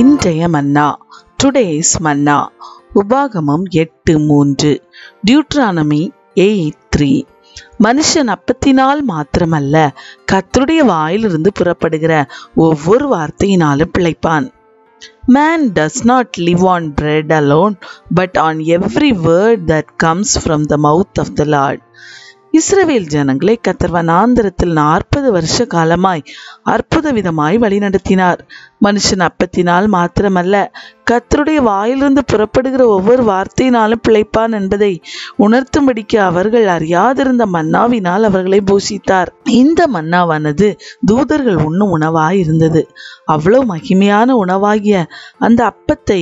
இன்றைய மன்னா. டுடேஸ் மன்னா. உபாகமம் 8:3, டியூட்ரானமி 8:3. மனுஷன் அப்பத்தினால் மாத்திரமல்ல, கர்த்தருடைய வாயிலிருந்து புறப்படுகிற ஒவ்வொரு வார்த்தையினாலும் பிழைப்பான். Man does not live on bread alone, but on every word that comes from the mouth of the Lord. இஸ்ரவேல் ஜனங்களை கர்த்தர் வனாந்திரத்தில் 40 வருஷ காலமாய் அற்புத விதமாய் வழிநடத்தினார். மனுஷன் அப்பத்தினால் மாத்திரமல்ல, கர்த்தருடைய வாயிலிருந்து புறப்படுகிற ஒவ்வொரு வார்த்தையினாலும் பிழைப்பான் என்பதை உணர்த்தும்படிக்கு அவர்கள் அறியாதிருந்த மன்னாவினால் அவர்களை போஷித்தார். இந்த மன்னாவானது தூதர்கள் உண்ணும் உணவாய் இருந்தது. அவ்வளவு மகிமையான உணவாகிய அந்த அப்பத்தை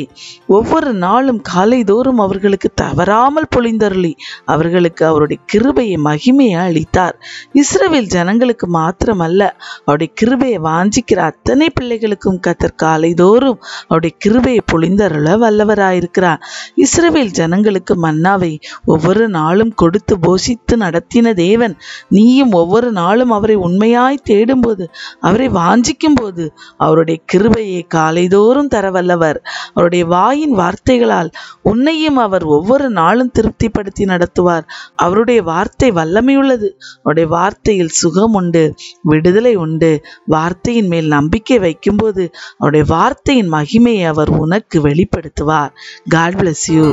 ஒவ்வொரு நாளும் காலைதோறும் அவர்களுக்கு தவறாமல் பொழிந்தருளி அவர்களுக்கு அவருடைய கிருபையை மகிமையை அளித்தார். இஸ்ரவேல் ஜனங்களுக்கு மாத்திரமல்ல, அவருடைய கிருபையை வாஞ்சிக்கிற அத்தனை பிள்ளைகளுக்கும் கர்த்தர் காலைதோறும் அவருடைய கிருபையை பொழிந்தருள வல்லவராயிருக்கிறார். இஸ்ரவேல் ஜனங்களுக்கு மன்னாவை ஒவ்வொரு நாளும் கொடுத்து போஷித்து நடத்தின தேவன், நீயும் ஒவ்வொரு நாளும் அவரை உண்மையாய் தேடும்போது, அவரை வாஞ்சிக்கும் போது அவருடைய கிருபையை காலைதோறும் தர வல்லவர். அவருடைய வாயின் வார்த்தைகளால் உன்னையும் அவர் ஒவ்வொரு நாளும் திருப்திப்படுத்தி நடத்துவார். அவருடைய வார்த்தை வல்லமையுள்ளது. அவருடைய வார்த்தையில் சுகம் உண்டு, விடுதலை உண்டு. வார்த்தையின் மேல் நம்பிக்கை வைக்கும்போது அவருடைய வார்த்தையின் மகிமையை அவர் உனக்கு வெளிப்படுத்துவார். God bless you.